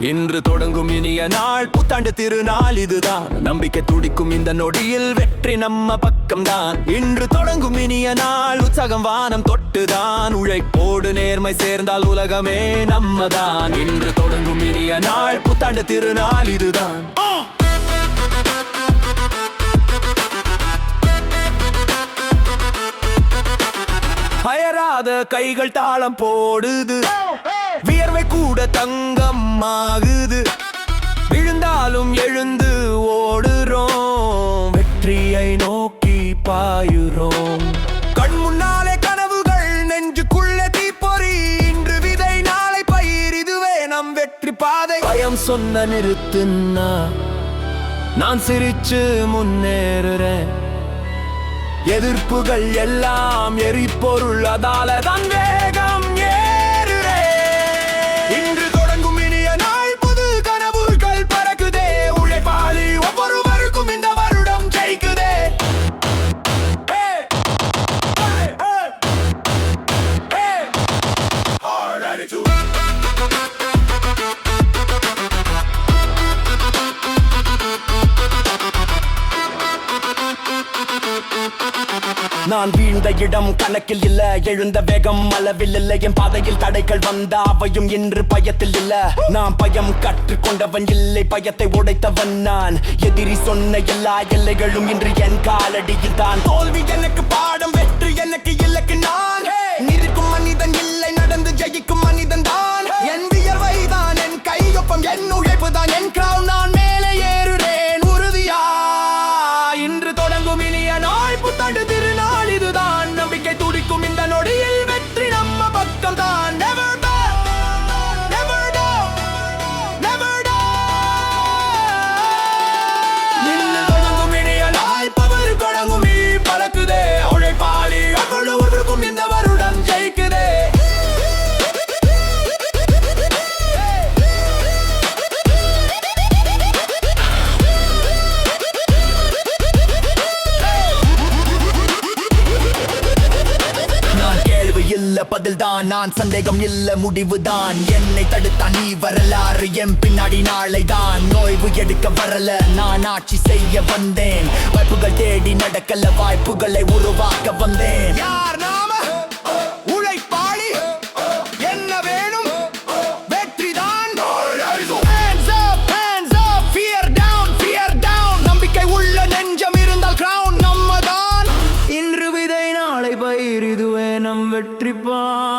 இன்று தொடங்கும் இனிய நாள், புத்தாண்டு திருநாள் இதுதான். நம்பிக்கை துடிக்கும் இந்த நொடியில் வெற்றி நம்ம பக்கம்தான். இன்று தொடங்கும் இனிய நாள், உற்சாகம் வானம் தொட்டுதான். உழைப்போடு நேர்மை சேர்ந்தால் உலகமே நம்மதான். இன்று தொடங்கும் இனிய நாள், புத்தாண்டு திருநாள் இதுதான். அயராத கைகள் தாளம் போடுது, வியர்வை கூட தங்கம் ஆகுது. விழுந்தாலும் எழுந்து ஓடுறோம், வெற்றியை நோக்கி பாயுறோம். கண் முன்னாலே கனவுகள், நெஞ்சுக்குள்ளே தீப்பொறி. இன்று விதை நாளை பயிர், இதுவே நம் வெற்றி பாதை. பயம் சொன்ன நிறுத்துன்னா நான் சிரிச்சு முன்னேறுறேன். எதிர்ப்புகள் எல்லாம் எரிபொருள், அதால தான் வேகம் ஏறுறேன். இன்று தொடங்கும் இனிய நாள், புது கனவுகள் பறக்குதே. உழைப்பாளி ஒவ்வொருவருக்கும் இந்த வருடம் ஜெயிக்குதே. நான் வீழ்ந்த இடம் கணக்கில் இல்ல, எழுந்த வேகம் அளவில் இல்லை. என் பாதையில் தடைகள் வந்த அவையும் இன்று பயத்தில் இல்ல. நான் பயம் கற்றுக்கொண்டவன் இல்லை, பயத்தை உடைத்தவன் நான். எதிரி சொன்ன எல்லா எல்லைகளும் இன்று என் காலடியில் தான். தோல்வி எனக்கு பாடம், வெற்றி எனக்கு இலக்கு. நான் நிற்கும் மனிதன் இல்லை, நடந்து ஜெயிக்கும் மனிதன் தான். என் வியர்வை தான் என் கையொப்பம், என் உழைப்பு தான் என் கிரவுன். நான் மேலே ஏறுறேன் உறுதியா. இன்று தொடங்கும் இனிய நாள், புத்தாண்டு திருநாள் இதுதான். நம்பிக்கை துடிக்கும் இந்த நொடியில் வெற்றி நம்ம பக்கம் தான். Never back, never down, never down. இன்று தொடங்கும் இனிய நாள், பவர் தொடங்கும் பறக்குதே. உழைப்பாளி ஒவ்வொருவருக்கும் இந்த வருடம் ஜெயிக்குதே. பதில் தான் நான், சந்தேகம் இல்ல முடிவுதான். என்னை தடுத்தா நீ வரலாறு, என் பின்னாடி நாளை தான். நோய்வு எடுக்க வரல, நான் ஆட்சி செய்ய வந்தேன். வாய்ப்புகள் தேடி நடக்கல, வாய்ப்புகளை உருவாக்க வந்தேன். யார் நாம? உழைப்பாளி. என்ன வேணும்? வெற்றிதான். Hands up, hands up, fear down, fear down. நம்பிக்கை உள்ள நெஞ்சம் இருந்தால் crown நம்மதான். இன்று விதை நாளை பயிர், இதுவே நம் வெற்றி பாதை.